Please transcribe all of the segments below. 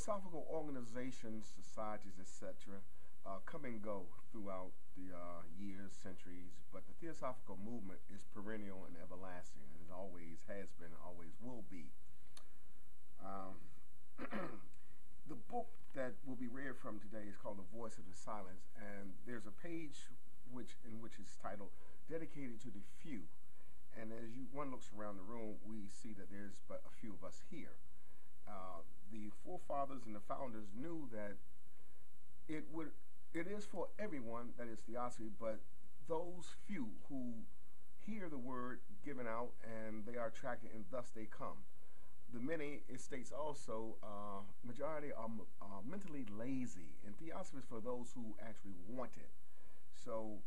Theosophical organizations, societies, etc., come and go throughout the years, centuries, but the Theosophical movement is perennial and everlasting, and it always has been, always will be. The book that will be read from today is called The Voice of the Silence, and there's a page in which is titled Dedicated to the Few. And as one looks around the room, we see that there's but a few of us here. The forefathers and the founders knew that it is for everyone, that is Theosophy, but those few who hear the word given out and they are attracted and thus they come. The many, it states also, majority are mentally lazy, and Theosophy is for those who actually want it. So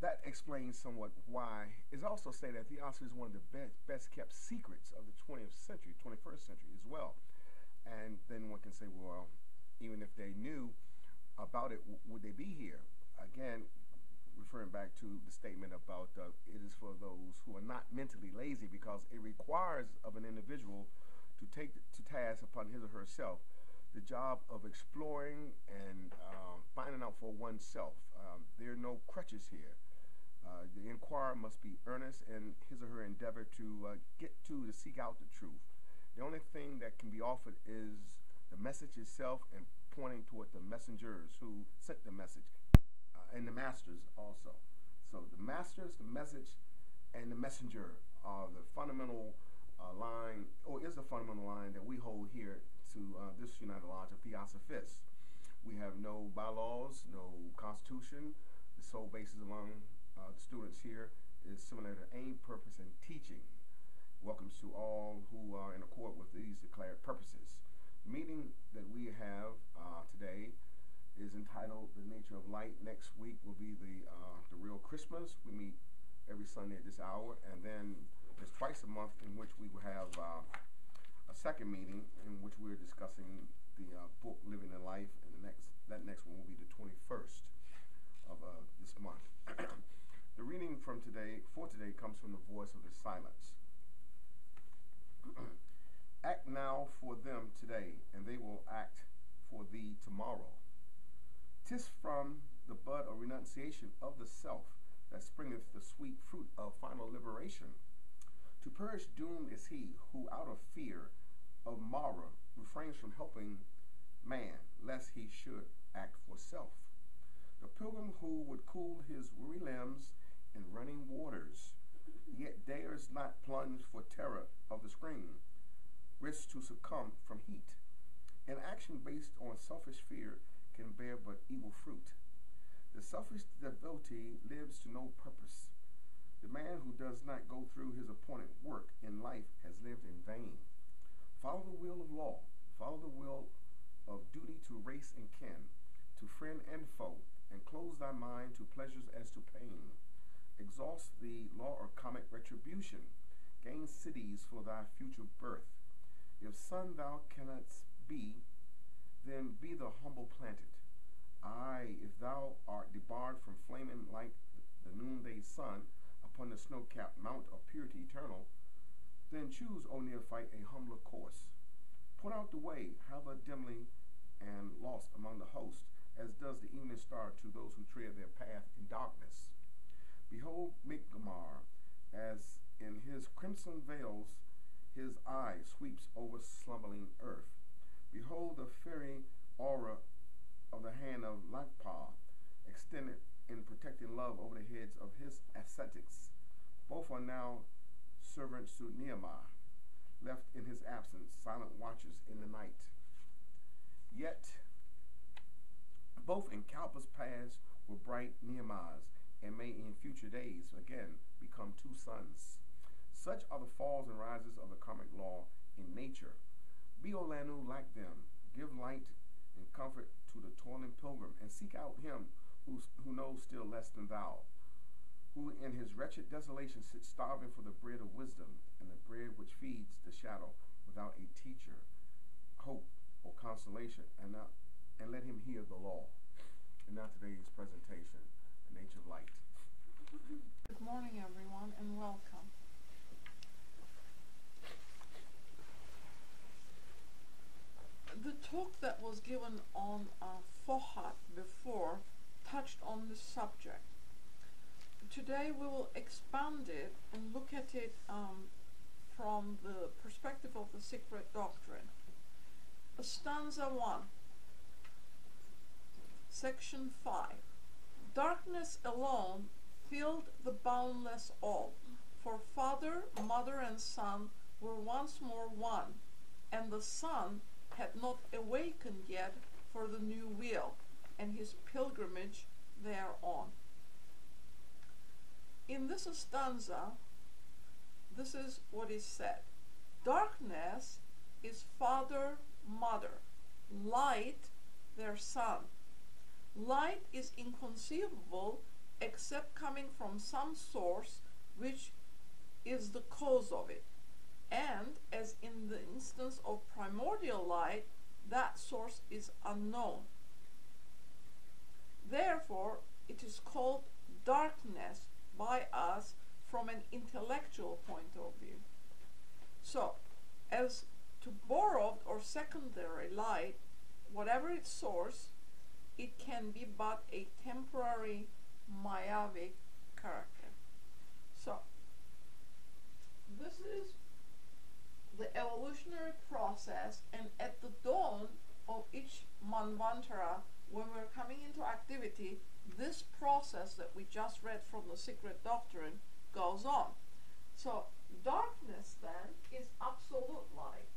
that explains somewhat why. It's also stated that Theosophy is one of the best kept secrets of the 20th century, 21st century as well. And then one can say, well, even if they knew about it, would they be here? Again, referring back to the statement about it is for those who are not mentally lazy, because it requires of an individual to take to task upon his or herself the job of exploring and finding out for oneself. There are no crutches here. The inquirer must be earnest in his or her endeavor to seek out the truth. The only thing that can be offered is the message itself and pointing toward the messengers who sent the message, and the masters also. So the masters, the message, and the messenger are the fundamental line, or is the fundamental line that we hold here to this United Lodge of Theosophists. We have no bylaws, no constitution. The sole basis among the students here is similar to aim, purpose, and teaching. Welcomes to all who are in accord with these declared purposes. The meeting that we have today is entitled The Nature of Light. Next week will be the real Christmas. We meet every Sunday at this hour, and then there's twice a month in which we will have a second meeting in which we're discussing the book Living in Life, and that next one will be the 21st of this month. The reading for today comes from The Voice of the Silence. Act now for them today, and they will act for thee tomorrow. 'Tis from the bud of renunciation of the self that springeth the sweet fruit of final liberation. To perish doomed is he who out of fear of Mara refrains from helping man, lest he should act for self. The pilgrim who would cool his weary limbs in running waters, yet dares not plunge for terror of the stream, risks to succumb from heat. An action based on selfish fear can bear but evil fruit. The selfish devotee lives to no purpose. The man who does not go through his appointed work in life has lived in vain. Follow the will of law. Follow the will of duty to race and kin, to friend and foe, and close thy mind to pleasures as to pain. Exhaust the law of comic retribution. Gain cities for thy future birth. If son thou cannot be, then be the humble planted. Aye, if thou art debarred from flaming like the noonday sun upon the snow-capped mount of purity eternal, then choose, O neophyte, a humbler course. Put out the way, however dimly and lost among the host, as does the evening star to those who tread their path in darkness. Behold Migmar, as in his crimson veils his eye sweeps over slumbering earth. Behold the fairy aura of the hand of Lakpa, extended in protecting love over the heads of his ascetics. Both are now servants to Nehemiah, left in his absence, silent watchers in the night. Yet both in countless paths were bright Nehemiahs, and may in future days again become two sons. Such are the falls and rises of the karmic law in nature. Be, O Lanu, like them. Give light and comfort to the toiling pilgrim, and seek out him who knows still less than thou, who in his wretched desolation sits starving for the bread of wisdom, and the bread which feeds the shadow without a teacher, hope, or consolation, and let him hear the law. And now today's presentation, The Nature of Light. Good morning, everyone, and welcome. given on Fohat before touched on this subject. Today we will expand it and look at it from the perspective of the secret doctrine. Stanza 1, section 5. Darkness alone filled the boundless all, for father, mother, and son were once more one, and the son had not awakened yet for the new will and his pilgrimage thereon. In this stanza, this is what is said. Darkness is father, mother, light their son. Light is inconceivable except coming from some source which is the cause of it. And as in the instance of primordial light, that source is unknown. Therefore, it is called darkness by us from an intellectual point of view. So, as to borrowed or secondary light, whatever its source, it can be but a temporary Mayavic character. So, this is the evolutionary process, and at the dawn of each Manvantara, when we're coming into activity, this process that we just read from the secret doctrine goes on. So darkness then is absolute light.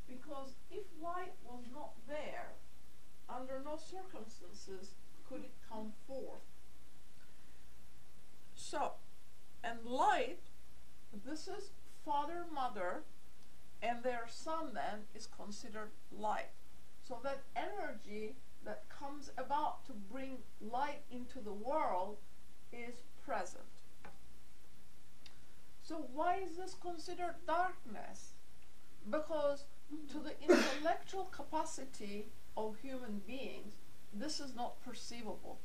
Because if light was not there, under no circumstances could it come forth. So, and light, this is father, mother, and their son then is considered light. So that energy that comes about to bring light into the world is present. So why is this considered darkness? Because to the intellectual capacity of human beings, this is not perceivable.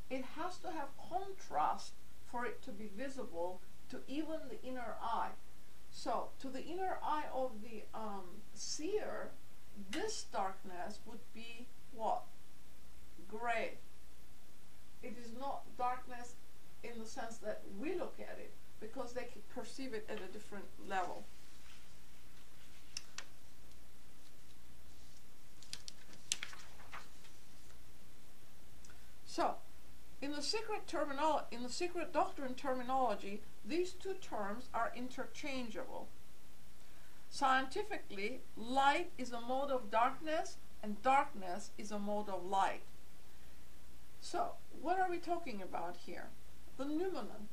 It has to have contrast for it to be visible to even the inner eye. So, to the inner eye of the seer, this darkness would be what? Gray. It is not darkness in the sense that we look at it, because they can perceive it at a different level. So, in the secret doctrine terminology, these two terms are interchangeable. Scientifically, light is a mode of darkness, and darkness is a mode of light. So, what are we talking about here? The noumenon.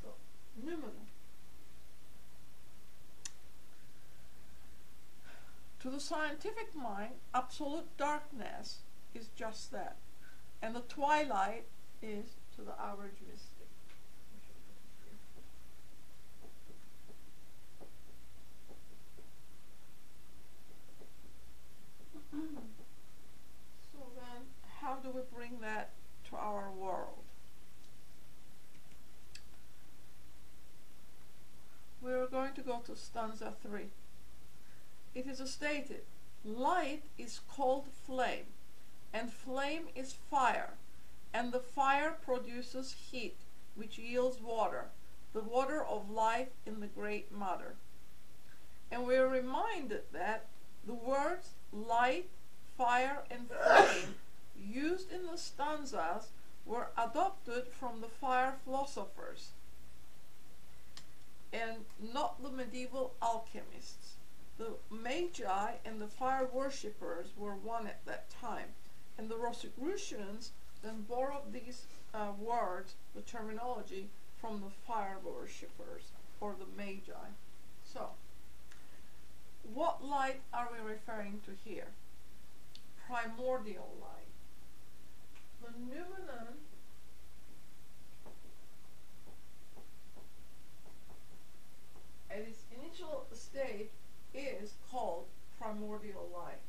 So, noumenon. To the scientific mind, absolute darkness is just that. And the twilight is to the average mystic. So then, how do we bring that to our world? We're going to go to stanza 3. It is stated, light is called flame, and flame is fire, and the fire produces heat, which yields water, the water of life in the Great Mother. And we are reminded that the words light, fire, and flame used in the stanzas were adopted from the fire philosophers, and not the medieval alchemists. The Magi and the fire worshippers were one at that time, and the Rosicrucians then borrowed these words, the terminology, from the fire worshippers, or the Magi. So, what light are we referring to here? Primordial light. The noumenon at its initial state is called primordial light.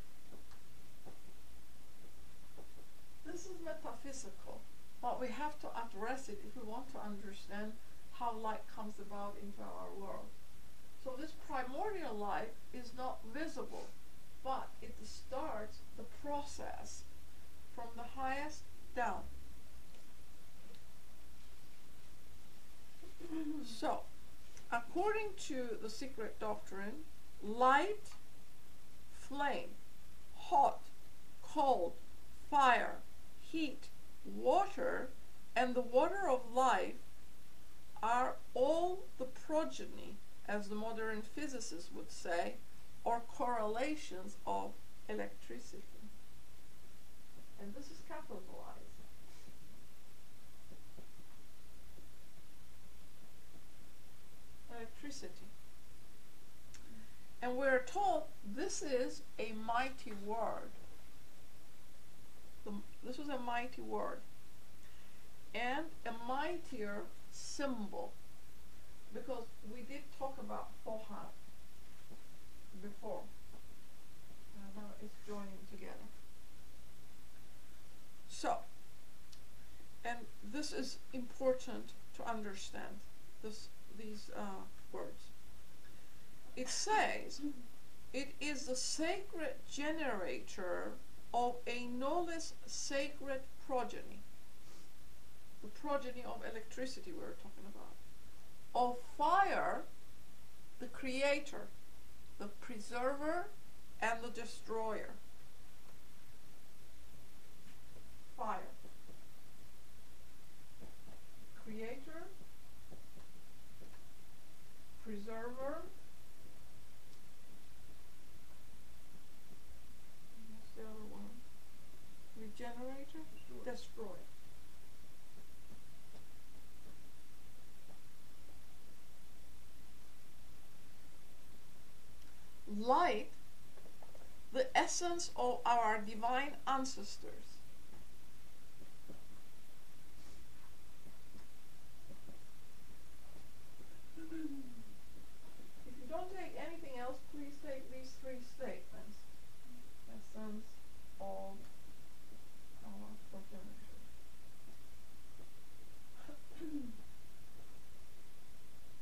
metaphysical, but we have to address it if we want to understand how light comes about into our world. So this primordial light is not visible, but it starts the process from the highest down. So, according to the secret doctrine, light, flame, hot, cold, fire, heat, water, and the water of life are all the progeny, as the modern physicists would say, or correlations of electricity. And this is capitalized. Electricity. And we're told this is a mighty word. This was a mighty word. And a mightier symbol. Because we did talk about Fohat before. Now it's joining together. So, and this is important to understand, these words. It says, it is the sacred generator of a no less sacred progeny. The progeny of electricity we're talking about. Of fire, the creator, the preserver, and the destroyer. Fire. Creator, preserver, what's the other one? Regenerator, destroyer. Light, the essence of our divine ancestors. If you don't take anything else, please take these three statements. Essence of our progenitors.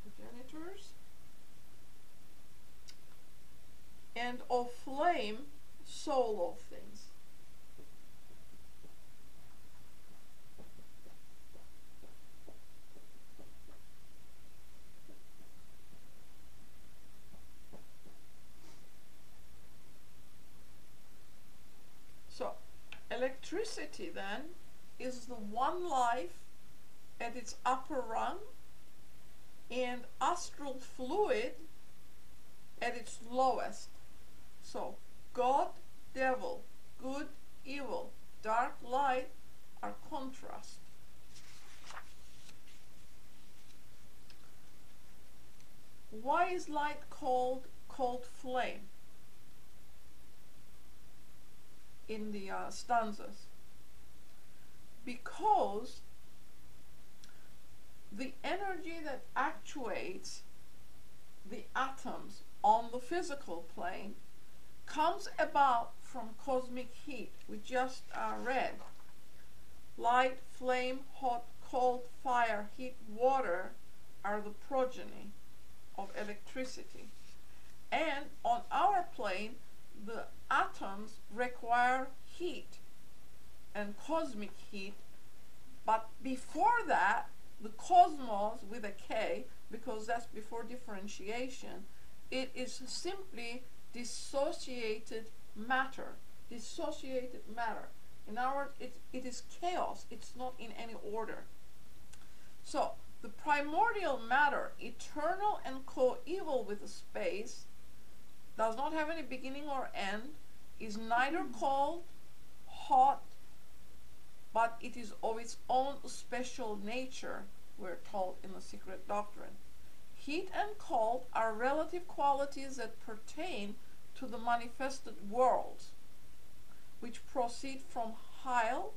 Progenitors. And of flame, soul of things. So, electricity then is the one life at its upper rung, and astral fluid at its lowest. So, God, devil, good, evil, dark, light are contrast. Why is light called flame in the stanzas? Because the energy that actuates the atoms on the physical plane comes about from cosmic heat. We just read. Light, flame, hot, cold, fire, heat, water are the progeny of electricity. And on our plane, the atoms require heat and cosmic heat. But before that, the cosmos with a K, because that's before differentiation, it is simply dissociated matter. Dissociated matter. In our words, it is chaos. It's not in any order. So, the primordial matter, eternal and coeval with the space, does not have any beginning or end, is neither cold, hot, but it is of its own special nature, we're told in the secret doctrine. Heat and cold are relative qualities that pertain to the manifested worlds, which proceed from Heil,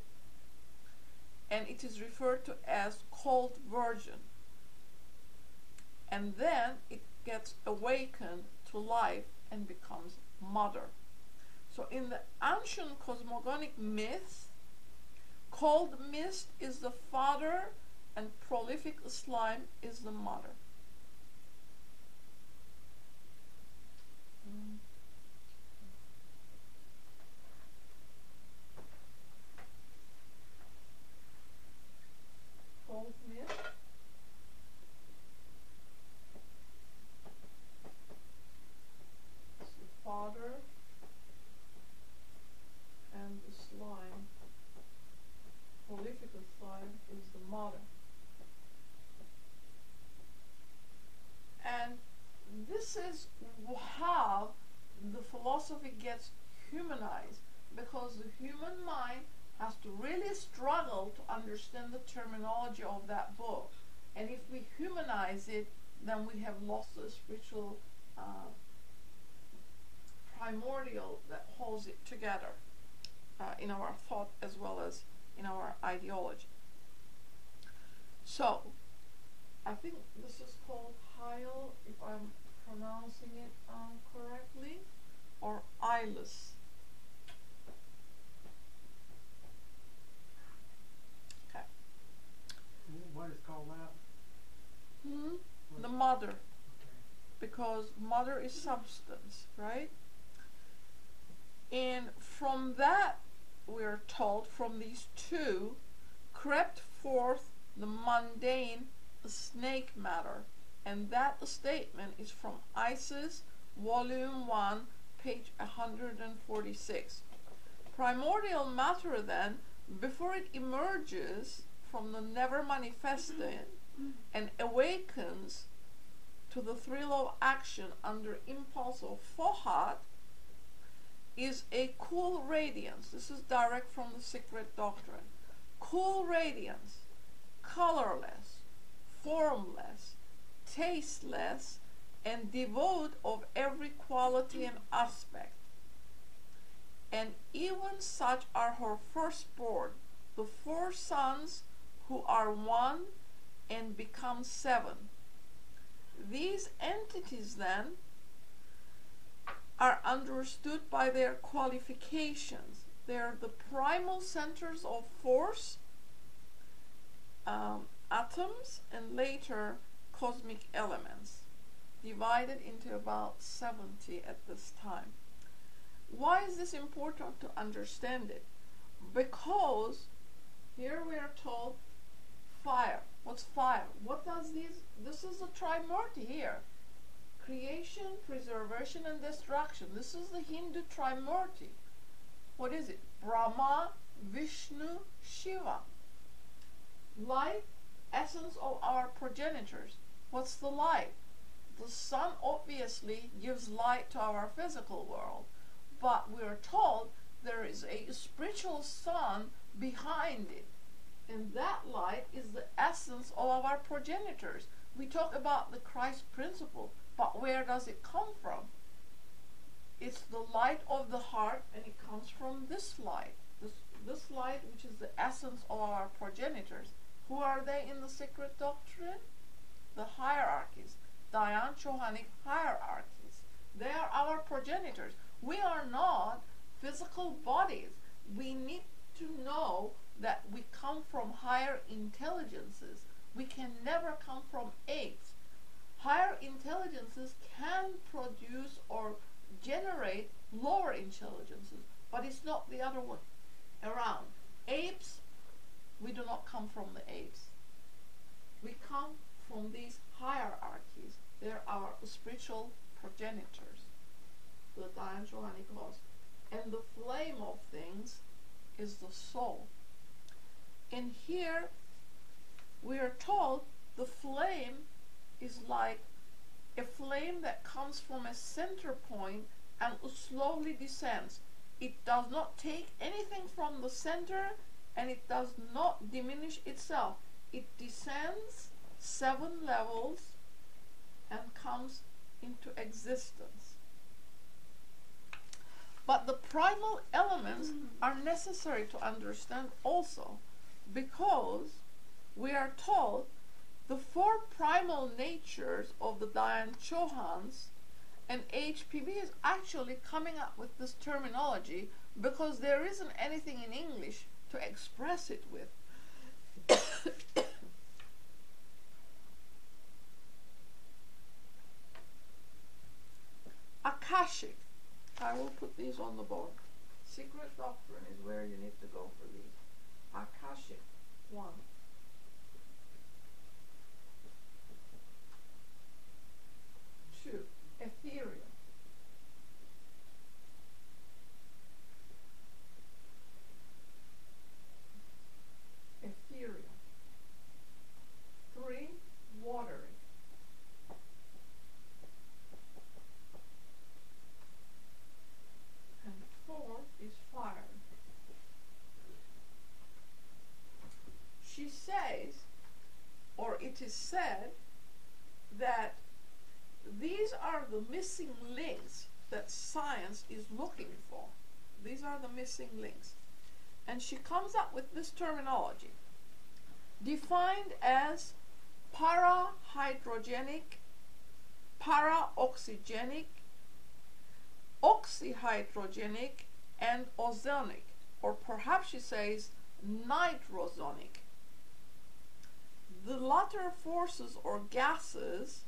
and it is referred to as cold virgin. And then it gets awakened to life and becomes mother. So in the ancient cosmogonic myths, Cold mist is the father, and prolific slime is the mother. Cold mist is the father, and the slime, prolific slime, is the mother. And this is how the philosophy gets humanized, because the human mind has to really struggle to understand the terminology of that book. And if we humanize it, then we have lost the spiritual primordial that holds it together in our thought as well as in our ideology. So, I think this is called Heil, if I'm pronouncing it correctly, or eyeless. Okay. What is called that? The mother, Okay. because mother is substance, right? And from that, we're told, from these two, crept forth the mundane snake matter. And that statement is from Isis, Volume 1, page 146. Primordial matter, then, before it emerges from the never manifested and awakens to the thrill of action under impulse of thought, is a cool radiance. This is direct from the secret doctrine. Cool radiance, colorless, formless, tasteless, and devoid of every quality and aspect. And even such are her firstborn, the four sons who are one and become seven. These entities, then, are understood by their qualifications. They are the primal centers of force, atoms, and later cosmic elements, divided into about 70 at this time. Why is this important to understand it? Because here we are told fire. What's fire? What does this is the Trimurti here. Creation, preservation, and destruction. This is the Hindu Trimurti. What is it? Brahma, Vishnu, Shiva. Light, essence of our progenitors. What's the light? The sun obviously gives light to our physical world, but we're told there is a spiritual sun behind it, and that light is the essence of our progenitors. We talk about the Christ principle, but where does it come from? It's the light of the heart, and it comes from this light. This light, which is the essence of our progenitors. Who are they in the secret doctrine? The hierarchies, Dayan Chohanic hierarchies. They are our progenitors. We are not physical bodies. We need to know that we come from higher intelligences. We can never come from apes. Higher intelligences can produce or generate lower intelligences, but it's not the other way around. Apes, we do not come from the apes. We come from these hierarchies. They're our spiritual progenitors, the Dayan Chohanic host. And the flame of things is the soul. And here we are told the flame is like a flame that comes from a center point and slowly descends. It does not take anything from the center, and it does not diminish itself. It descends 7 levels and comes into existence. But the primal elements are necessary to understand also, because we are told the 4 primal natures of the Dayan Chohans, and HPB is actually coming up with this terminology because there isn't anything in English to express it with. Akashic. I will put these on the board. Secret doctrine is where you need to go for these. Akashic. 1. 2. Ethereal. Ethereal. 3. Watery. And 4 is fire. She says, or it is said, that these are the missing links that science is looking for. These are the missing links. And she comes up with this terminology, defined as parahydrogenic, paraoxygenic, oxyhydrogenic, and ozonic, or perhaps she says nitrozonic. The latter forces or gases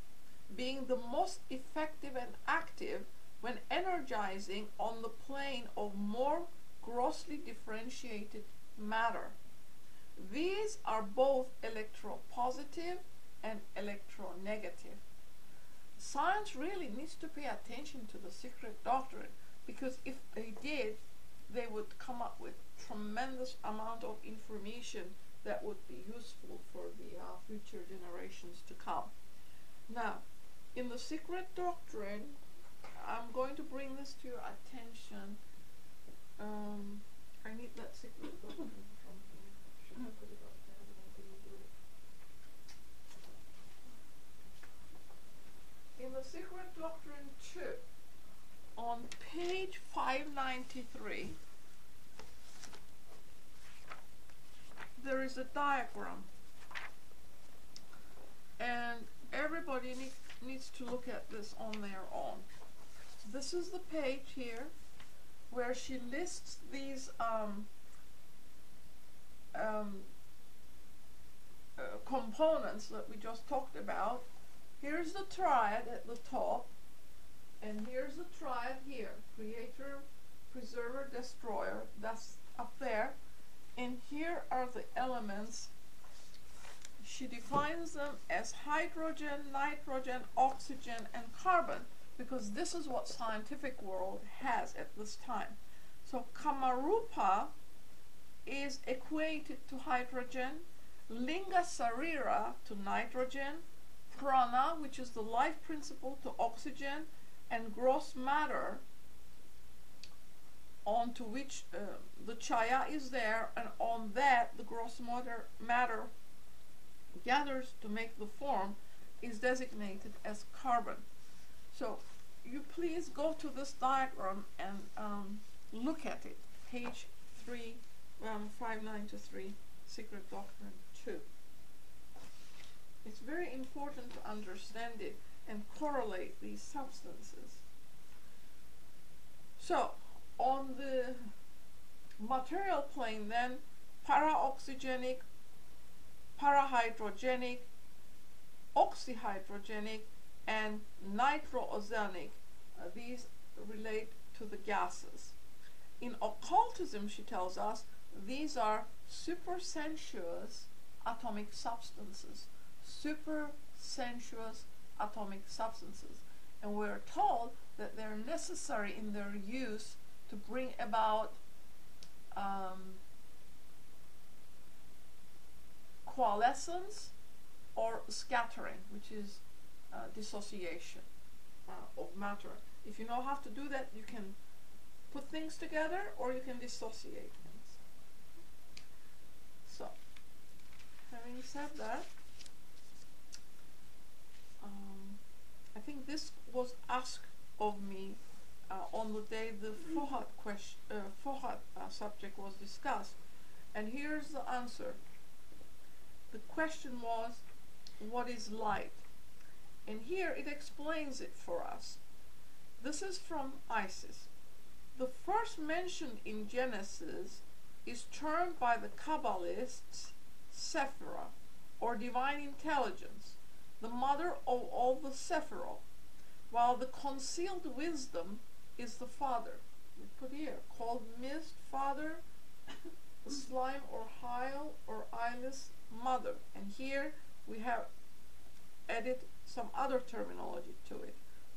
being the most effective and active when energizing on the plane of more grossly differentiated matter. These are both electropositive and electronegative. Science really needs to pay attention to the secret doctrine, because if they did, they would come up with tremendous amount of information that would be useful for the future generations to come. Now, in the secret doctrine, I'm going to bring this to your attention. I need that secret doctrine from here. Should I put it up there? I didn't do it. In the secret doctrine 2, on page 593, there is a diagram, and everybody needs to look at this on their own. This is the page here where she lists these components that we just talked about. Here's the triad at the top, and here's the triad here: creator, preserver, destroyer. That's up there. And here are the elements. She defines them as hydrogen, nitrogen, oxygen, and carbon, because this is what scientific world has at this time. So Kamarupa is equated to hydrogen, Linga Sarira to nitrogen, Prana, which is the life principle, to oxygen, and gross matter, onto which the chaya is there, and on that the gross matter gathers to make the form, is designated as carbon. So you please go to this diagram and look at it. Page 593, Secret Doctrine 2. It's very important to understand it and correlate these substances. So on the material plane then, paraoxygenic, parahydrogenic, oxyhydrogenic, and nitroozonic, these relate to the gases. In occultism, she tells us, these are supersensuous atomic substances. Supersensuous atomic substances. And we're told that they're necessary in their use to bring about coalescence or scattering, which is dissociation of matter. If you know how to do that, you can put things together or you can dissociate things. So, having said that, I think this was asked of me on the day the Fohat subject was discussed, and here's the answer. The question was, what is light? And here it explains it for us. This is from Isis. The first mentioned in Genesis is termed by the Kabbalists Sephirah, or divine intelligence, the mother of all the Sephiroth, while the concealed wisdom is the father. We put here, called mist, father, the slime or hyle or eyeless, mother. And here we have added some other terminology to it.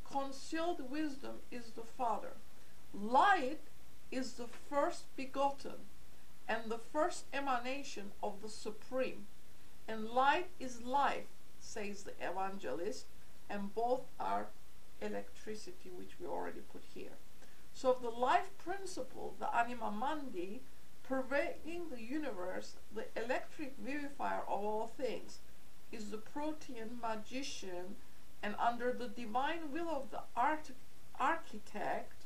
Concealed wisdom is the father. Light is the first begotten and the first emanation of the Supreme. And light is life, says the evangelist, and both are electricity, which we already put here. So the life principle, the anima mundi, pervading the universe, the electric vivifier of all things, is the protean magician, and under the divine will of the architect,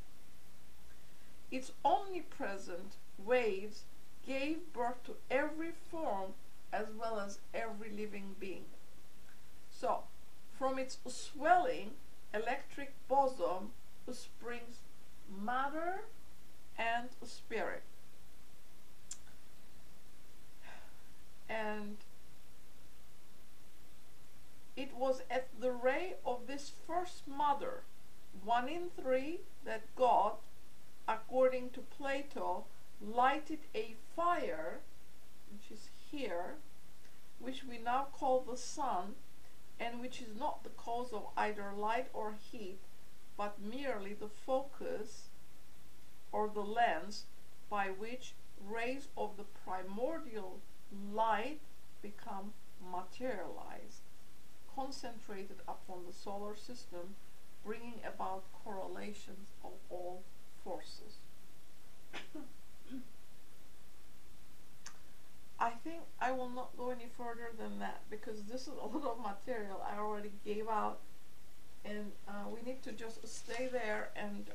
its omnipresent waves gave birth to every form as well as every living being. So, from its swelling electric bosom springs matter and spirit. And it was at the ray of this first mother, 1 in 3, that God, according to Plato, lighted a fire, which is here, which we now call the sun, and which is not the cause of either light or heat, but merely the focus or the lens by which rays of the primordial light become materialized, concentrated upon the solar system, bringing about correlations of all forces. I think I will not go any further than that, because this is a lot of material I already gave out, and we need to just stay there and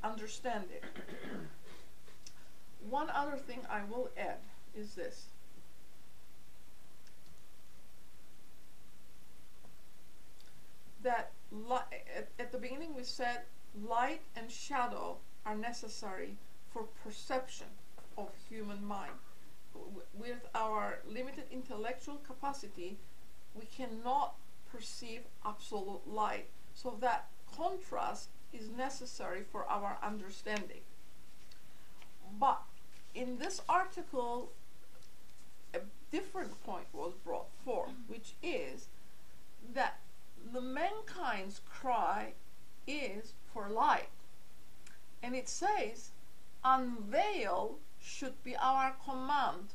understand it. One other thing I will add is this. That at the beginning we said light and shadow are necessary for perception of human mind. With our limited intellectual capacity, we cannot perceive absolute light. So that contrast is necessary for our understanding. But in this article, a different point was brought forth, which is that the mankind's cry is for light. And it says, unveil should be our command.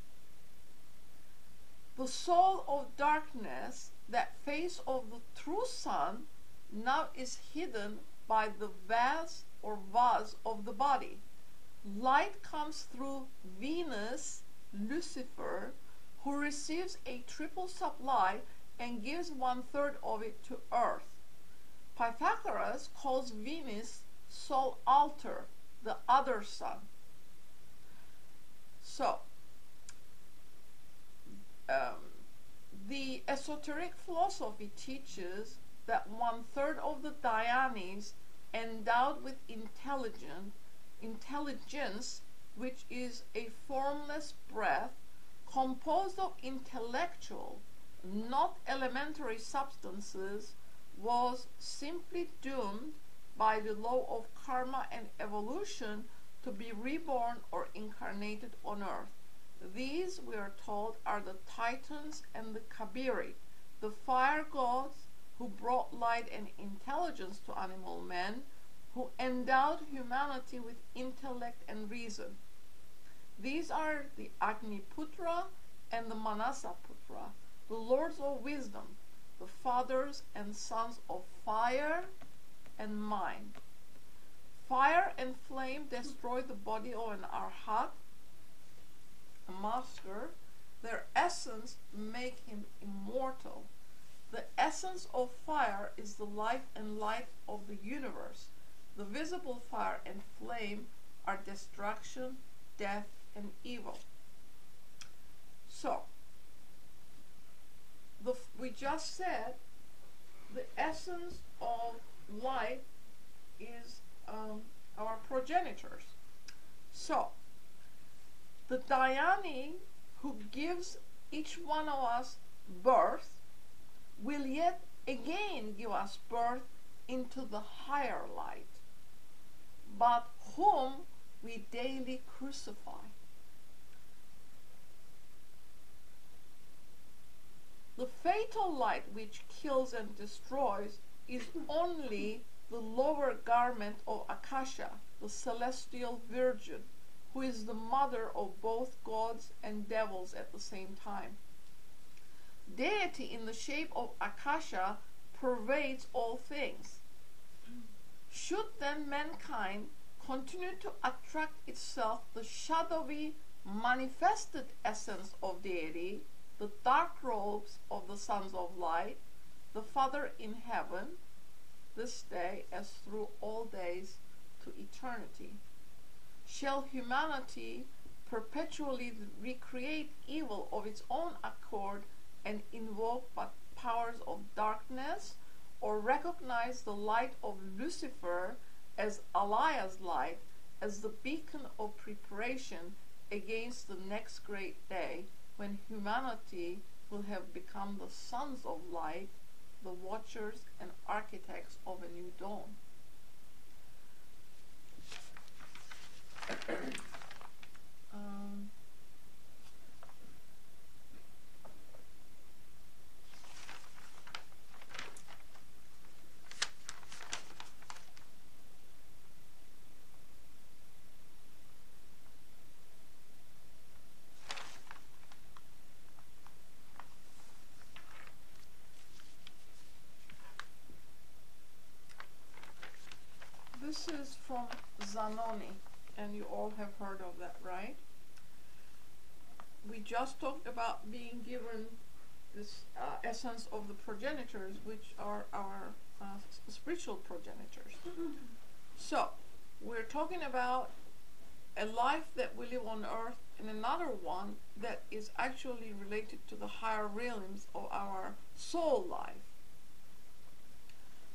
The soul of darkness, that face of the true sun, now is hidden by the vase or vase of the body. Light comes through Venus, Lucifer, who receives a triple supply and gives 1/3 of it to Earth. Pythagoras calls Venus Sol Alter, the other sun. So, the esoteric philosophy teaches that 1/3 of the Dhyanis endowed with intelligence, which is a formless breath composed of intellectual, not elementary substances, was simply doomed by the law of karma and evolution to be reborn or incarnated on earth. These, we are told, are the Titans and the Kabiri, the fire gods who brought light and intelligence to animal men, who endowed humanity with intellect and reason. These are the Agniputra and the Manasaputra, the lords of wisdom, the fathers and sons of fire and mind. Fire and flame destroy the body of an arhat, a master. Their essence make him immortal. The essence of fire is the life and light of the universe. The visible fire and flame are destruction, death, and evil. So, we just said the essence of light is our progenitors. So, The Dhyani who gives each one of us birth will yet again give us birth into the higher light, but whom we daily crucify. The fatal light which kills and destroys is only the lower garment of Akasha, the celestial virgin, who is the mother of both gods and devils at the same time. Deity in the shape of Akasha pervades all things. Should then mankind continue to attract itself the shadowy manifested essence of deity, the dark robes of the sons of light, the Father in heaven, this day as through all days to eternity? Shall humanity perpetually recreate evil of its own accord and invoke but powers of darkness, or recognize the light of Lucifer as Allah's light, as the beacon of preparation against the next great day, when humanity will have become the sons of light, the watchers and architects of a new dawn? This is from Zanoni, and you all have heard of that, right? We just talked about being given this essence of the progenitors, which are our spiritual progenitors. So, we're talking about a life that we live on earth and another one that is actually related to the higher realms of our soul life.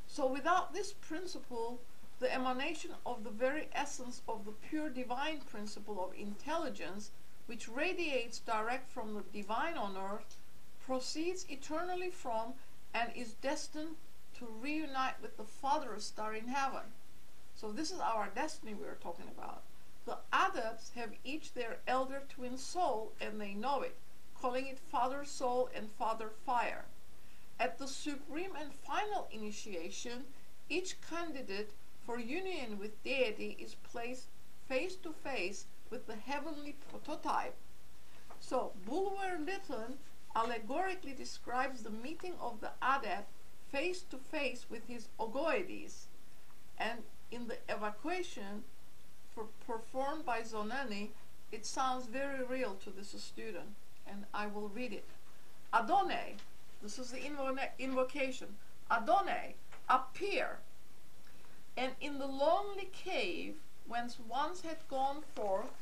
So, without this principle, the emanation of the very essence of the pure divine principle of intelligence, which radiates direct from the divine on earth, proceeds eternally from and is destined to reunite with the Father star in heaven. So this is our destiny we are talking about. The adepts have each their elder twin soul, and they know it, calling it Father Soul and Father Fire. At the supreme and final initiation, each candidate for union with deity is placed face to face with the heavenly prototype. So Bulwer Lytton allegorically describes the meeting of the adept face to face with his ogoides, and in the evacuation performed by Zonani, it sounds very real to this student, and I will read it. Adonai, this is the invocation. Adonai, appear. And in the lonely cave whence once had gone forth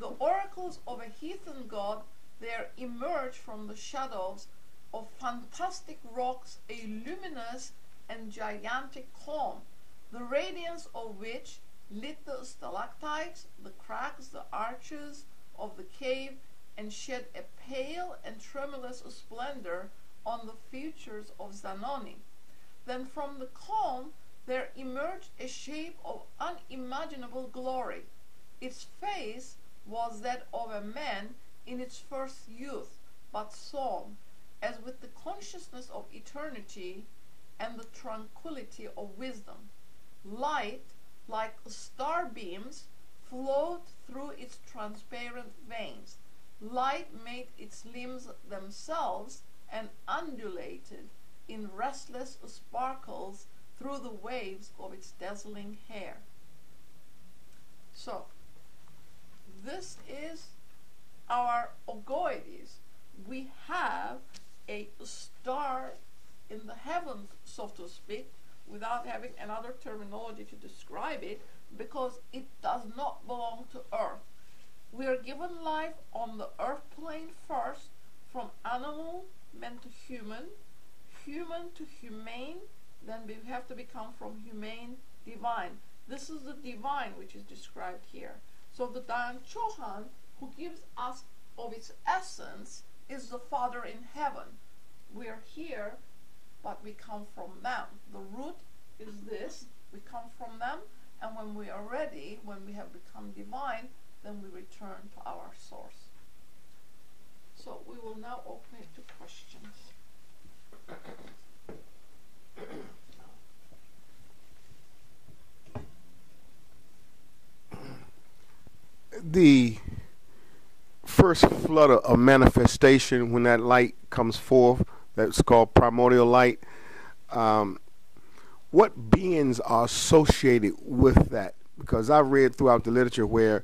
the oracles of a heathen god, there emerged from the shadows of fantastic rocks a luminous and gigantic calm, the radiance of which lit the stalactites, the cracks, the arches of the cave, and shed a pale and tremulous splendor on the features of Zanoni. Then from the calm there emerged a shape of unimaginable glory. Its face was that of a man in its first youth, but solemn, as with the consciousness of eternity and the tranquility of wisdom. Light, like star beams, flowed through its transparent veins. Light made its limbs themselves and undulated in restless sparkles through the waves of its dazzling hair. So, this is our ogoides. We have a star in the heavens, so to speak, without having another terminology to describe it, because it does not belong to earth. We are given life on the earth plane first, from animal, men to human, human to humane, then we have to become from humane, divine. This is the divine which is described here. So the Dayan Chohan, who gives us of its essence is the Father in heaven. We are here, but we come from them. The root is this, we come from them, and when we are ready, when we have become divine, then we return to our source. So we will now open it to questions. The first flood of manifestation, when that light comes forth, that's called primordial light, what beings are associated with that? Because I've read throughout the literature where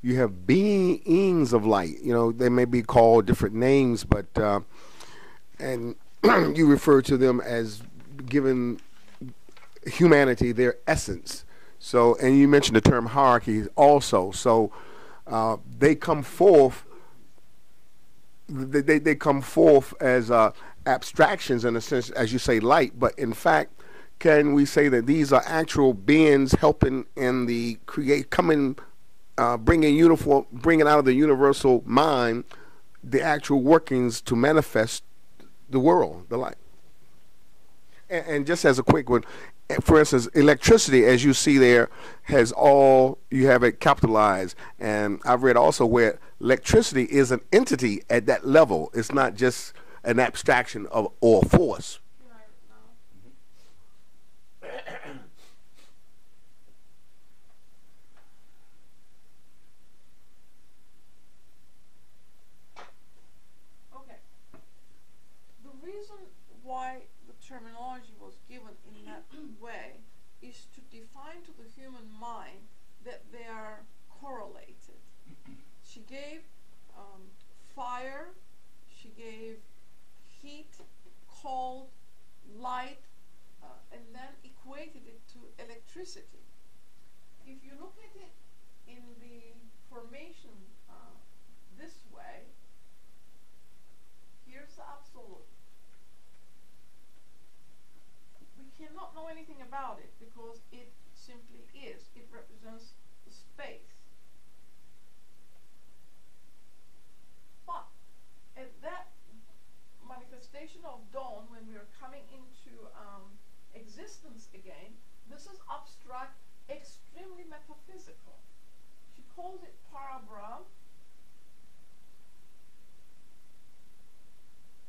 you have beings of light. You know, they may be called different names, but and you refer to them as giving humanity their essence. So, and you mentioned the term hierarchy also. So they come forth. They come forth as abstractions in a sense, as you say, light. But in fact, can we say that these are actual beings helping in the bringing out of the universal mind the actual workings to manifest the world, the light? And just as a quick one, for instance, electricity, as you see there, has you have it capitalized. And I've read also where electricity is an entity at that level. It's not just an abstraction of or force. Okay. The reason why the terminology was given in that way is to define to the human mind that they are correlated. She gave fire, she gave heat, cold, light, and then equated it to electricity. If you look at it in the formation this way, here's the absolute. We cannot know anything about it because it simply is. It represents the space. But at that manifestation of dawn, when we are coming into existence again, this is abstract, extremely metaphysical. She calls it parabram,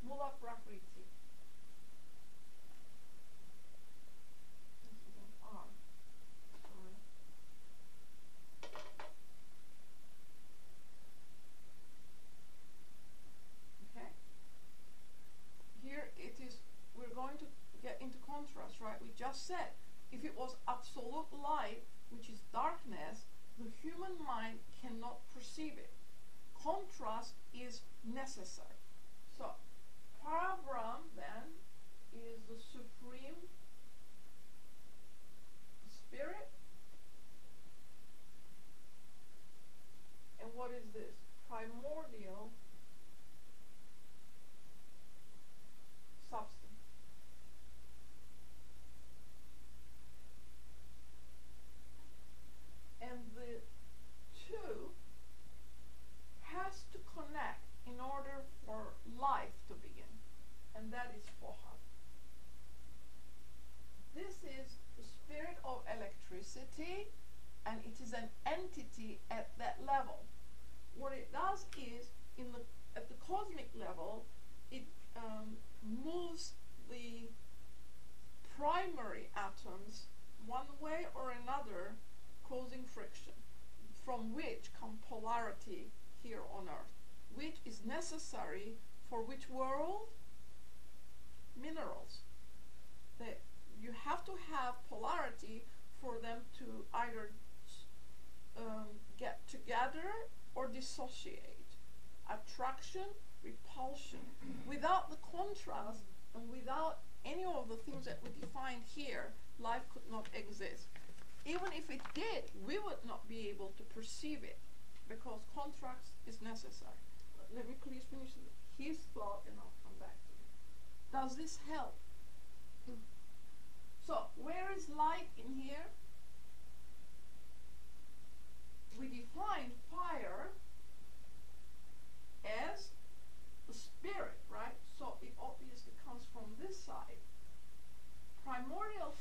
mula prakriti. This is an R. Sorry. Okay. Here it is. We're going to get into contrast, right? We just said if it was absolute light, which is darkness, the human mind cannot perceive it. Contrast is necessary. So Parabram then is the supreme spirit. And what is this? Primordial substance. And the two has to connect in order for life to begin, and that is Fohad. This is the spirit of electricity, and it is an entity at that level. What it does is, at the cosmic level, it moves the primary atoms one way or another, causing friction, from which come polarity here on Earth, which is necessary for which world? Minerals. You have to have polarity for them to either get together or dissociate. Attraction, repulsion. Without the contrast and without any of the things that we defined here, life could not exist. Even if it did, we would not be able to perceive it because contrast is necessary. Let me please finish his thought and I'll come back to it. Does this help? So, where is light in here? We defined fire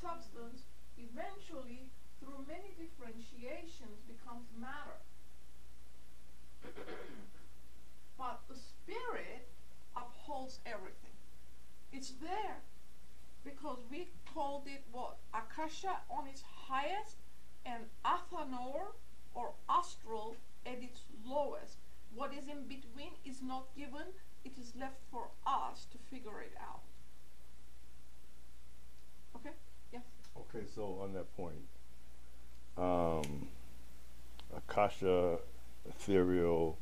substance eventually, through many differentiations, becomes matter. But the spirit upholds everything. It's there because we called it what? Akasha on its highest and Athanor or astral at its lowest. What is in between is not given. It is left for us to figure it out. Okay? Yeah. Okay, so on that point, Akasha, ethereal,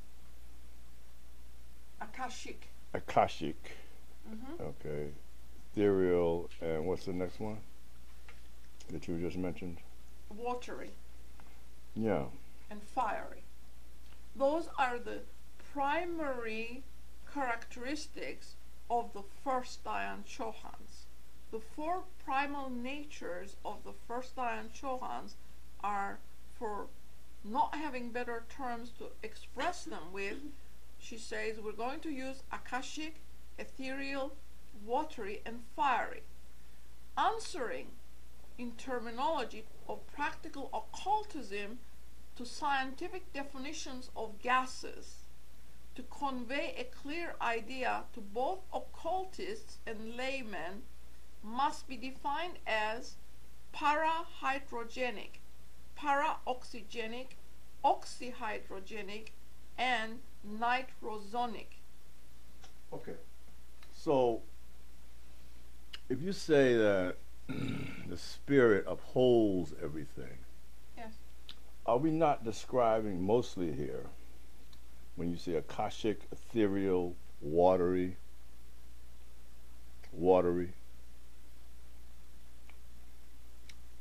Akashic. Akashic, okay, ethereal, and what's the next one that you just mentioned? Watery Yeah. and fiery. Those are the primary characteristics of the first Dayan Chohans. The four primal natures of the first Dayan Chohans are, for not having better terms to express them with, she says we're going to use Akashic, ethereal, watery, and fiery. Answering in terminology of practical occultism to scientific definitions of gases, to convey a clear idea to both occultists and laymen, must be defined as parahydrogenic, paraoxygenic, oxyhydrogenic, and nitrosonic. Okay. So, if you say that the spirit upholds everything, Yes. are we not describing mostly here, when you say Akashic, ethereal, watery,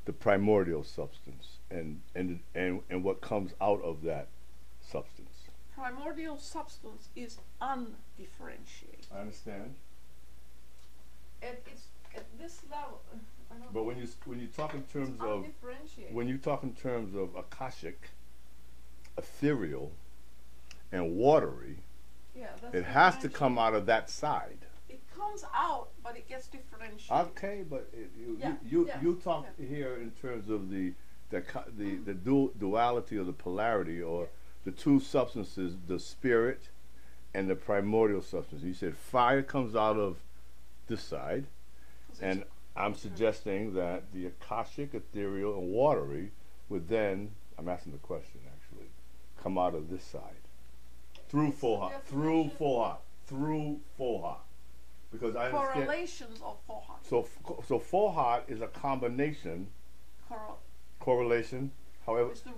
the primordial substance and what comes out of that substance? Primordial substance is undifferentiated. I understand. It's at this level. I don't But know, when you talk in terms it's of undifferentiated. Akashic, ethereal, and watery, Yeah, that's it has to differentiated. come out of that side. It comes out, but it gets differentiated. Okay, but Yeah, you talk here in terms of the duality or the polarity or the two substances, the spirit and the primordial substance. You said fire comes out of this side, 'Cause it's- and I'm suggesting that the Akashic, ethereal, and watery would then, I'm asking the question actually, come out of this side. Through Foha. Because I understand. correlations of Fohat. So Fohat is a combination, correlation, however, It's the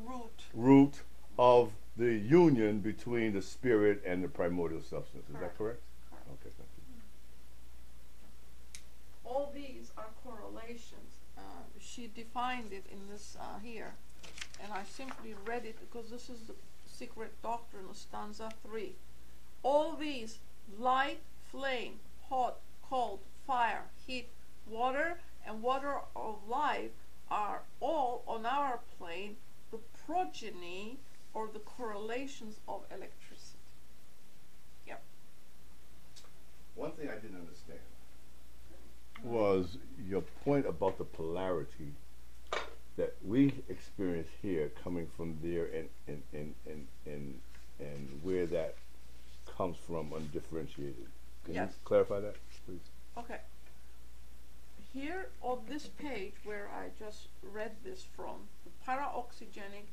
root of the union between the spirit and the primordial substance. Is that correct? Correct. Okay, thank you. All these are correlations. She defined it in this here, and I simply read it because this is the secret doctrine of stanza 3. All these, light, flame, hot, cold, fire, heat, water, and water of life, are all on our plane the progeny or the correlations of electricity. Yep. One thing I didn't understand was your point about the polarity that we experience here coming from there and where that comes from undifferentiated. Can Yes. you clarify that, please? Okay. Here on this page where I just read this from, the paraoxygenic,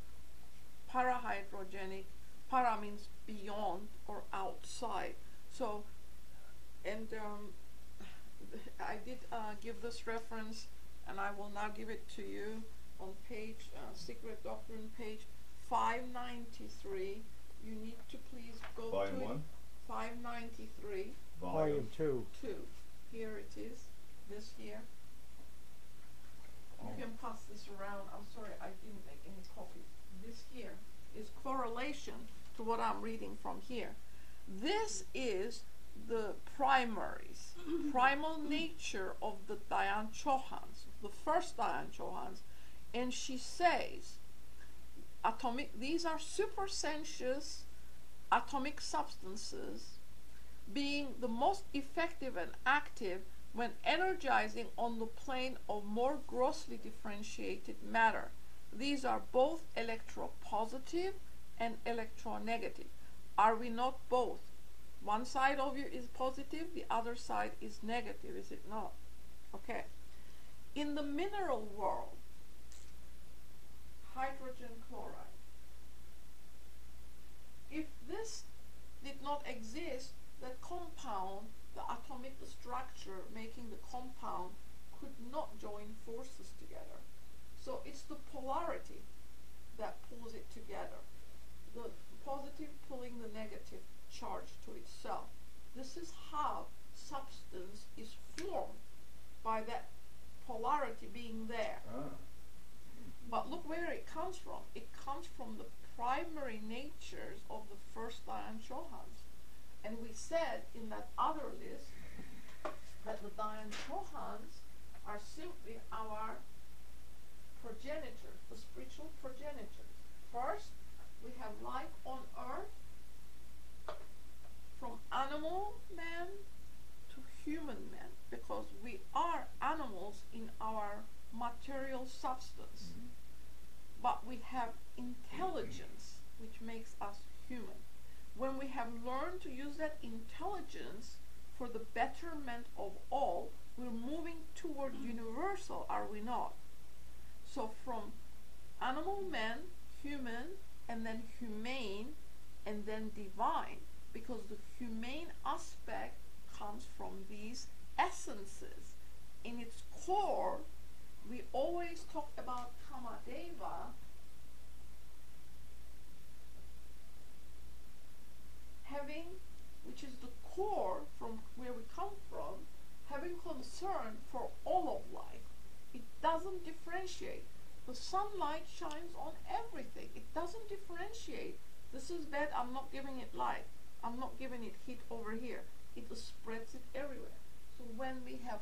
parahydrogenic, para means beyond or outside. So, and I did give this reference, and I will now give it to you on page, Secret Doctrine, page 593. You need to please go Volume to it. 1? 593. Volume 2. 2. Here it is. This here. You can pass this around. I'm sorry I didn't make any copies. This here is correlation to what I'm reading from here. This is the primaries, primal nature of the Dayan Chohans, the first Dayan Chohans, and she says these are supersensuous atomic substances, being the most effective and active when energizing on the plane of more grossly differentiated matter. These are both electropositive and electronegative. Are we not both? One side of you is positive, the other side is negative, is it not? Okay. In the mineral world, hydrogen chloride. If this did not exist, the compound, the atomic structure making the compound could not join forces together. So it's the polarity that pulls it together. The positive pulling the negative charge to itself. This is how substance is formed, by that polarity being there. But look where it comes from. It comes from the primary natures of the first Dayan-Chohans. And we said in that other list that the Dayan-Chohans are simply our progenitors, the spiritual progenitors. First, we have life on earth from animal man to human man, because we are animals in our material substance. But we have intelligence, which makes us human. When we have learned to use that intelligence for the betterment of all, we're moving toward universal, are we not? So from animal man, human, and then humane, and then divine, because the humane aspect comes from these essences. In its core, we always talk about Kamadeva having, which is the core from where we come from, having concern for all of life. It doesn't differentiate. The sunlight shines on everything. It doesn't differentiate. This is bad, I'm not giving it light. I'm not giving it heat over here. It spreads it everywhere. So when we have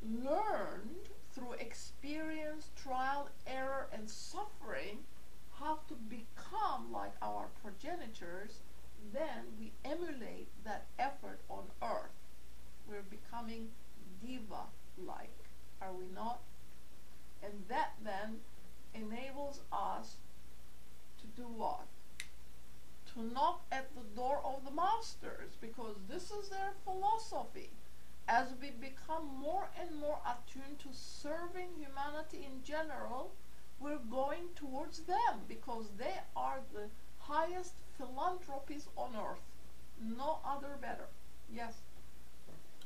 learned through experience, trial, error, and suffering how to become like our progenitors, then we emulate that effort on earth. We're becoming diva-like, are we not? And that then enables us to do what? To knock at the door of the masters, because this is their philosophy. As we become more and more attuned to serving humanity in general, we're going towards them, because they are the highest philanthropies on earth. No other better. Yes?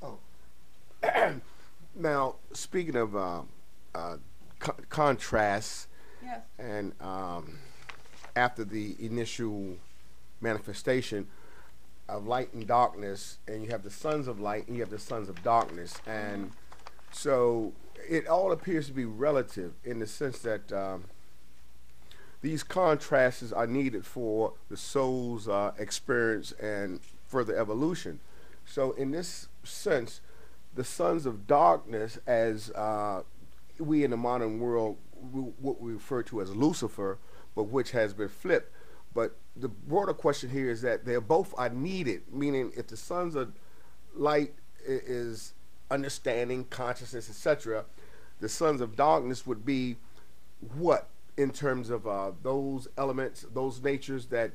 Oh. Now, speaking of contrasts, Yes. and after the initial manifestation of light and darkness, and you have the sons of light and you have the sons of darkness, and so it all appears to be relative in the sense that these contrasts are needed for the soul's experience and further evolution. So in this sense, the sons of darkness, as we in the modern world, what we refer to as Lucifer, but which has been flipped. But the broader question here is that they both are needed, meaning if the sons of light is understanding, consciousness, etc., the sons of darkness would be what in terms of those elements, those natures that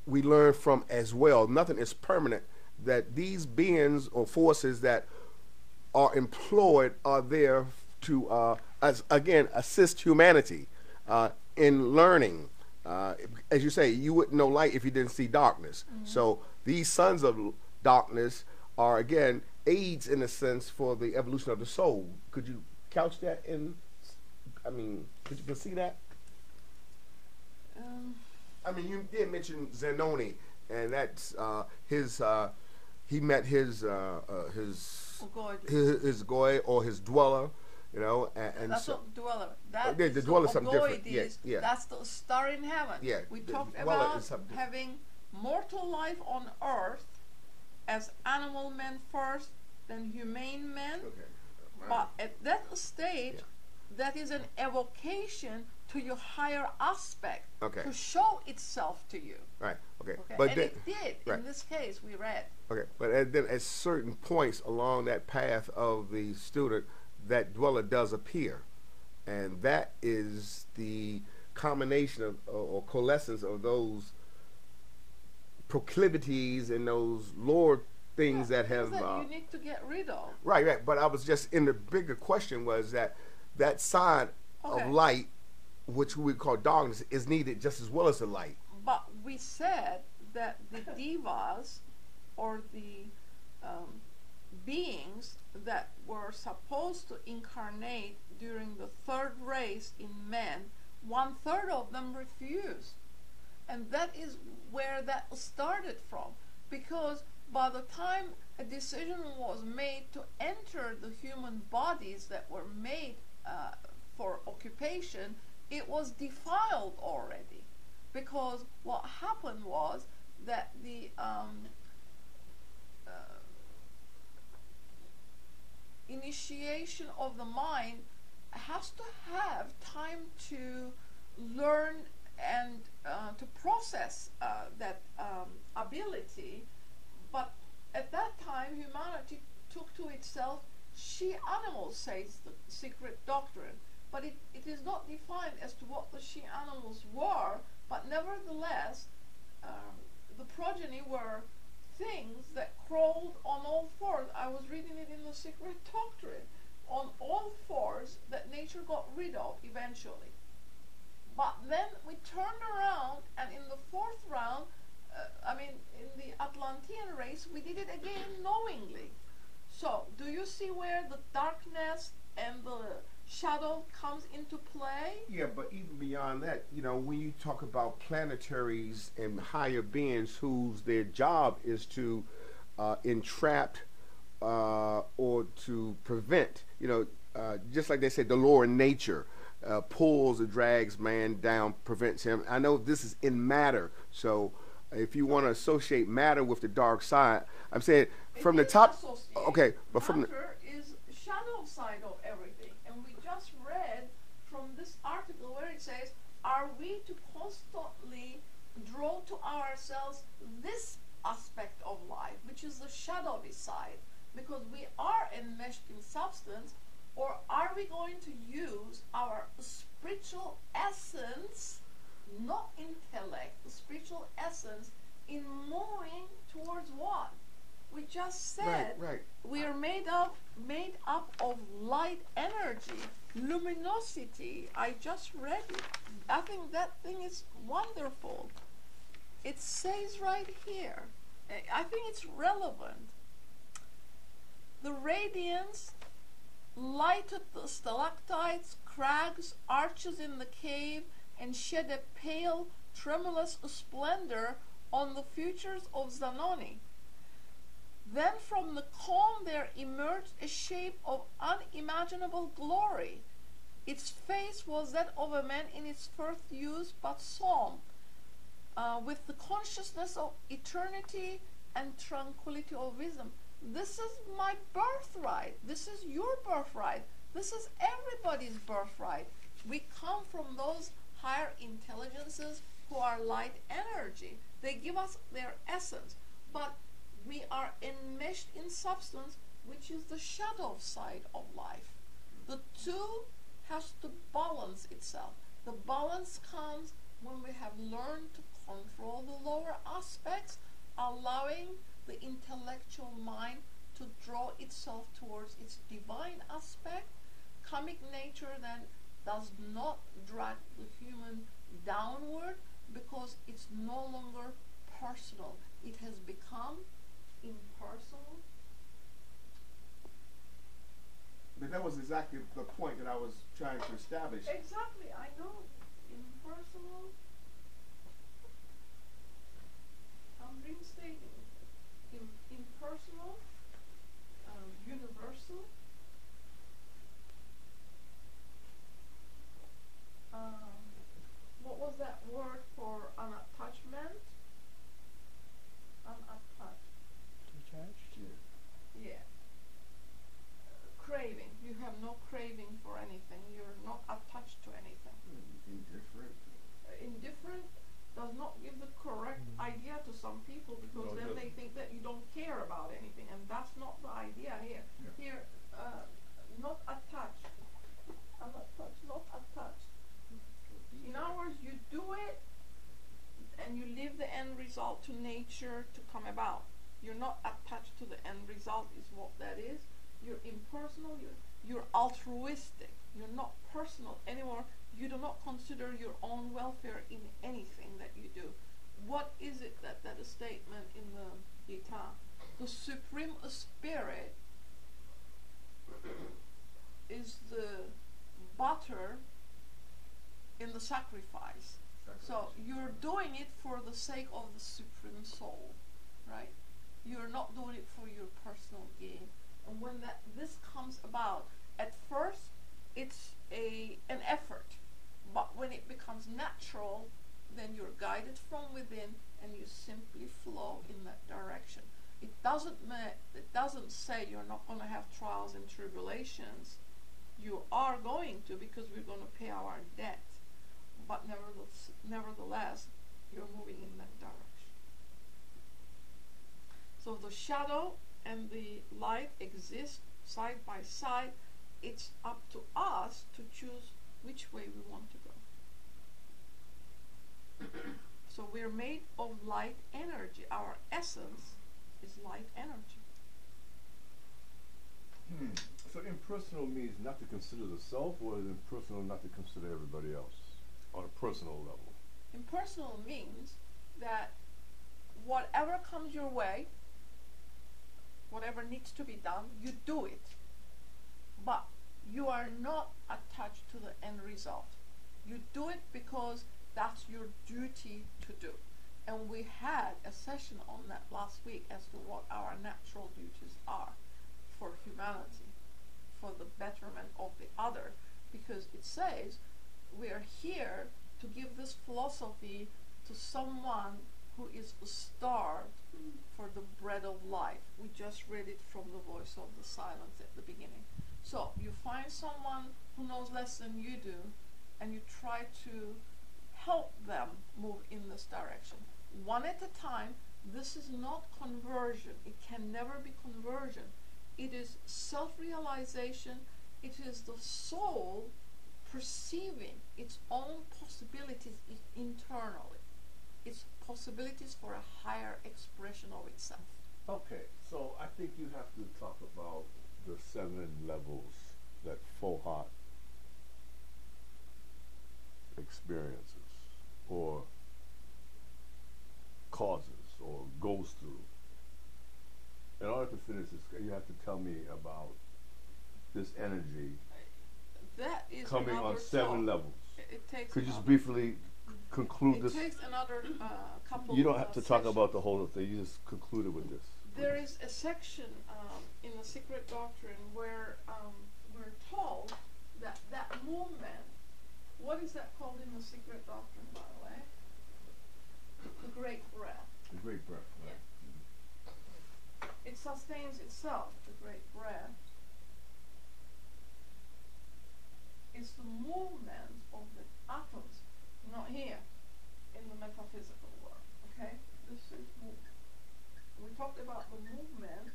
we learn from as well. Nothing is permanent. That these beings or forces that are employed are there to, again, assist humanity in learning. As you say, you wouldn't know light if you didn't see darkness. So these sons of darkness are, again, aids in a sense for the evolution of the soul. Could you couch that in, I mean, could you see that? I mean, you did mention Zanoni, and that's his, he met his goy or his dweller, you know, and that's so, not dweller. That the dweller is something different. Is, Yeah. That's the star in heaven. Yeah. We the talked dweller about is something having mortal life on earth as animal men first, then humane men. Okay. But at that stage, that is an evocation to your higher aspect Okay. to show itself to you. Right. Okay. Okay? But And then, it did. right. In this case, we read. okay. But then at certain points along that path of the student, that dweller does appear, and that is the combination of or coalescence of those proclivities and those lower things that have that you need to get rid of. right. But I was just in the bigger question was that side Okay. of light, which we call darkness, is needed just as well as the light. But we said that the divas, or the beings that were supposed to incarnate during the third race in men, 1/3 of them refused. And that is where that started from. Because by the time a decision was made to enter the human bodies that were made for occupation, it was defiled already. Because what happened was that the initiation of the mind has to have time to learn and to process that ability. But at that time, humanity took to itself she-animals, says the secret doctrine. But it is not defined as to what the she-animals were, but nevertheless, the progeny were things that crawled on all fours. I was reading it in the secret doctrine. On all fours that nature got rid of eventually. But then we turned around, and in the fourth round, in the Atlantean race, we did it again knowingly. So, do you see where the darkness and the shadow comes into play? Yeah, but even beyond that, when you talk about planetaries and higher beings whose their job is to entrap or to prevent, just like they said, the law in nature pulls or drags man down, prevents him. I know this is in matter, so if you want to associate matter with the dark side, I'm saying from the top. Okay, but from the matter is shadow side of everything, and we just read from this article where it says, are we to constantly draw to ourselves this aspect of life, which is the shadowy side, because we are enmeshed in substance, or are we going to use our spiritual essence, not intellect, the spiritual essence, in moving towards what? We just said right. we are made up of light energy, luminosity. I just read it. I think that thing is wonderful. It says right here. I think it's relevant. The radiance lighted the stalactites, crags, arches in the cave, and shed a pale, tremulous splendor on the features of Zanoni. Then from the calm there emerged a shape of unimaginable glory. Its face was that of a man in its first youth, but solemn, with the consciousness of eternity and tranquility of wisdom. This is my birthright. This is your birthright. This is everybody's birthright. We come from those higher intelligences who are light energy. They give us their essence. But we are enmeshed in substance, which is the shadow side of life. The two has to balance itself. The balance comes when we have learned to control the lower aspects, allowing the intellectual mind to draw itself towards its divine aspect. Karmic nature then does not drag the human downward because it's no longer personal. It has become impersonal. But that was exactly the point that I was trying to establish. Exactly, I know. Impersonal. I'm reinstating it. Impersonal, universal. What was that word for unattachment? Unattached. Detached? Yeah. Craving. You have no craving for anything. You're not attached to anything. Indifferent. Indifferent does not give the correct idea to some people, because No, it then they doesn't. think that you don't care about anything, and that's not the idea here. Yeah. Here, not attached. Not attached. In other words, you do it and you leave the end result to nature to come about. You're not attached to the end result, is what that is. You're impersonal, you're altruistic. You're not personal anymore. You do not consider your own welfare in anything that you do. What is it that a statement in the Gita? The Supreme Spirit is the butter in the sacrifice. So you're doing it for the sake of the Supreme Soul, right? You're not doing it for your personal gain. And when this comes about, at first it's an effort, but when it becomes natural, then you're guided from within and you simply flow in that direction. It doesn't say you're not going to have trials and tribulations. You are going to, because we're going to pay our debt. But nevertheless, you're moving in that direction. So the shadow and the light exist side by side. It's up to us to choose which way we want to go. So we're made of light energy. Our essence is light energy. So impersonal means not to consider the self, or is impersonal not to consider everybody else on a personal level? Impersonal means that whatever comes your way, whatever needs to be done, you do it. But you are not attached to the end result. You do it because that's your duty to do. And we had a session on that last week as to what our natural duties are for humanity, for the betterment of the other, because it says we are here to give this philosophy to someone who is starved for the bread of life. We just read it from the voice of the silence at the beginning. So you find someone who knows less than you do, and you try to help them move in this direction. One at a time. This is not conversion. It can never be conversion. It is self-realization. It is the soul perceiving its own possibilities internally. Its possibilities for a higher expression of itself. Okay, so I think you have to talk about the 7 levels that Fohat experiences, or causes, or goes through. In order to finish this, you have to tell me about this energy That is coming on another 7 talk. levels. It takes Could you just another- briefly conclude It this? takes another couple. You don't have to talk sessions. about the whole thing. You just conclude it with this. There is a section in the Secret Doctrine where we're told that movement. What is that called in the Secret Doctrine, by the way? The Great Breath. The great breath. Right? It sustains itself. The Great Breath. It's the movement of the atoms, not here, in the metaphysical world. Okay, this is movement. We talked about the movement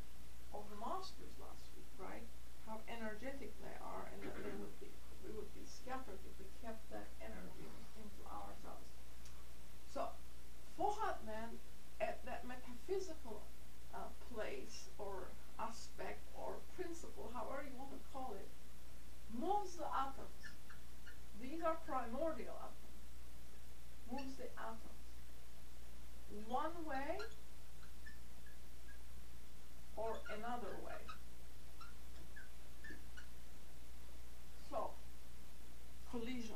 of the masters last week, right? How energetic they are, and that we would be scattered if we kept that energy into ourselves. So, Fohat man, at that metaphysical place or aspect or principle, however you want to call it, moves the atoms. These are primordial atoms. Moves the atoms one way or another way. So, collision.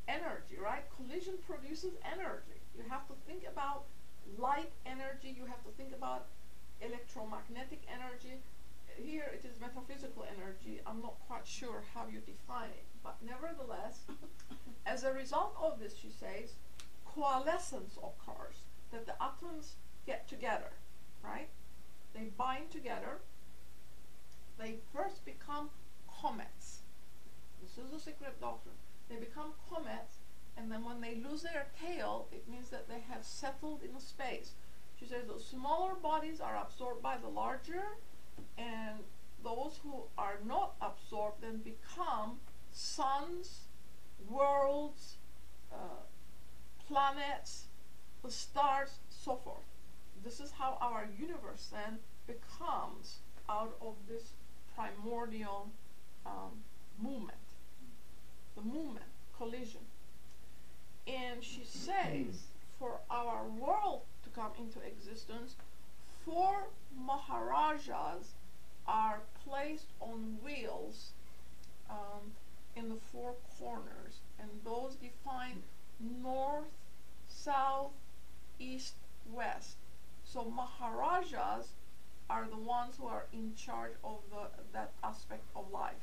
Energy, right? Collision produces energy. You have to think about light energy. You have to think about electromagnetic energy. Here it is metaphysical energy. I'm not quite sure how you define it. But nevertheless, as a result of this, she says, coalescence occurs. That the atoms get together, right? They bind together. They first become comets. This is the secret doctrine. They become comets, and then when they lose their tail, it means that they have settled in space. She says the smaller bodies are absorbed by the larger, and those who are not absorbed then become suns, worlds, planets, the stars, so forth. This is how our universe then becomes out of this primordial movement, the movement, collision. And she says for our world to come into existence, 4 Maharajas are placed on wheels in the 4 corners, and those define north, south, east, west. So Maharajas are the ones who are in charge of that aspect of life.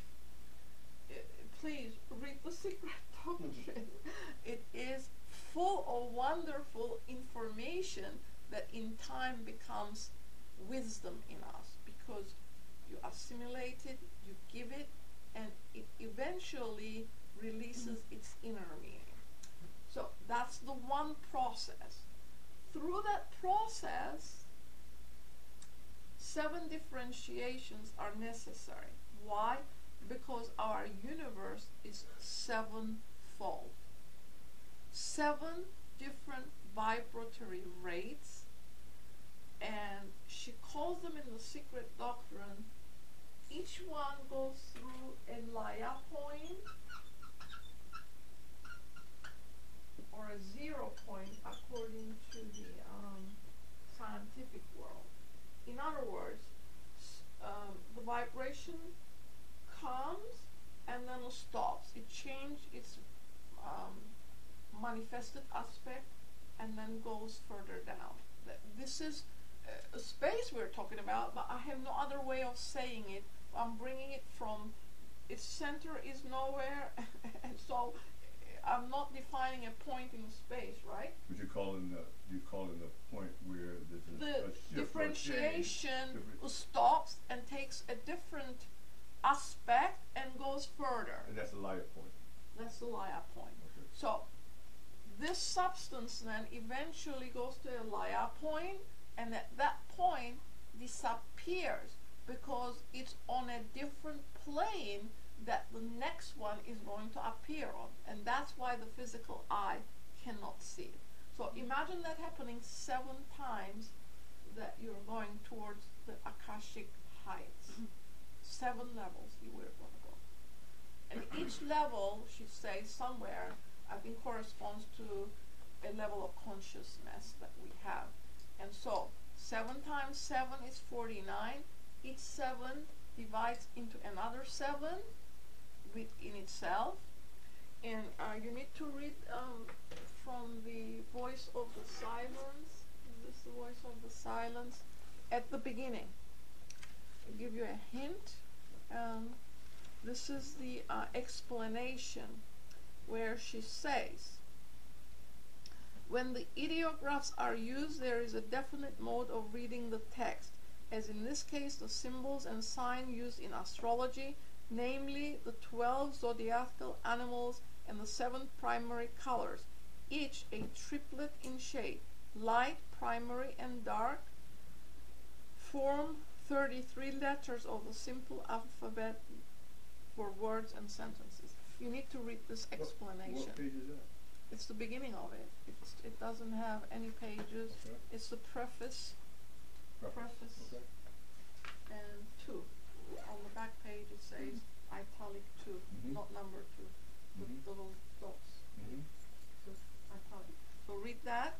Please read The Secret Doctrine. It is full of wonderful information that in time becomes wisdom in us, because you assimilate it, you give it, and it eventually releases its inner meaning. So that's the one process. Through that process, 7 differentiations are necessary. Why? Because our universe is 7-fold. 7 different vibratory rates, and she calls them in The Secret Doctrine, each one goes through a Laya point or a 0 point according to the scientific world. In other words, the vibration comes and then stops. It changes its manifested aspect and then goes further down. This is a space we're talking about, but I have no other way of saying it. I'm bringing it from its center is nowhere, and so I'm not defining a point in space, right? But you're calling the point where there's a shift differentiation stops and takes a different aspect and goes further. And that's the Laya point. That's the Laya point. Okay. So this substance then eventually goes to a Laya point, and at that point disappears because it's on a different plane that the next one is going to appear on, and that's why the physical eye cannot see it. So imagine that happening 7 times, that you're going towards the Akashic heights. 7 levels you were going to go. And each level, she says somewhere, I think corresponds to a level of consciousness that we have. And so 7 times 7 is 49. Each 7 divides into another 7 within itself. And you need to read from the Voice of the Silence. Is this the Voice of the Silence? At the beginning. I'll give you a hint. This is the explanation where she says, when the ideographs are used, there is a definite mode of reading the text, as in this case the symbols and signs used in astrology, namely the 12 zodiacal animals and the 7 primary colors, each a triplet in shade, light, primary, and dark, form 33 letters of the simple alphabet for words and sentences. You need to read this explanation. What page is that? It's the beginning of it. It doesn't have any pages. Okay. It's the preface. Okay. And 2. On the back page it says italic 2, not number 2, with little dots. So italic. So read that.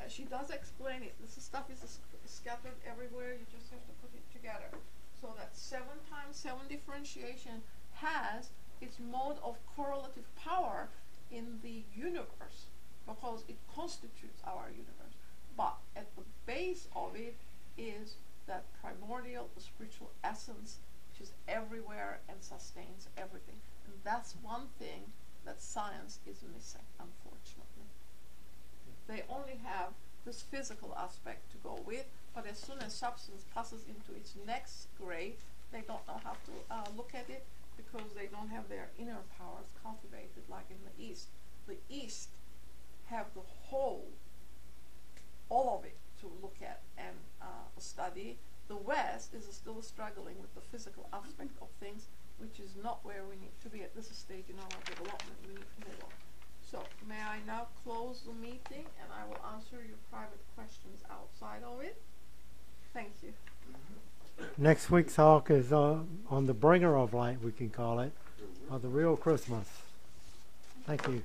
She does explain it. This stuff is scattered everywhere. You just have to put it together. So that 7 times 7 differentiation has its mode of correlative power in the universe, because it constitutes our universe. But at the base of it is that primordial, the spiritual essence, which is everywhere and sustains everything. And that's one thing that science is missing, unfortunately. They only have this physical aspect to go with, but as soon as substance passes into its next grade, they don't know how to look at it, because they don't have their inner powers cultivated like in the East. The East have the whole, all of it to look at and study. The West is still struggling with the physical aspect of things, which is not where we need to be at this stage in our development. We need to move on. So, may I now close the meeting, and I will answer your private questions outside of it. Thank you. Next week's talk is on the bringer of light, we can call it, or the real Christmas. Thank you.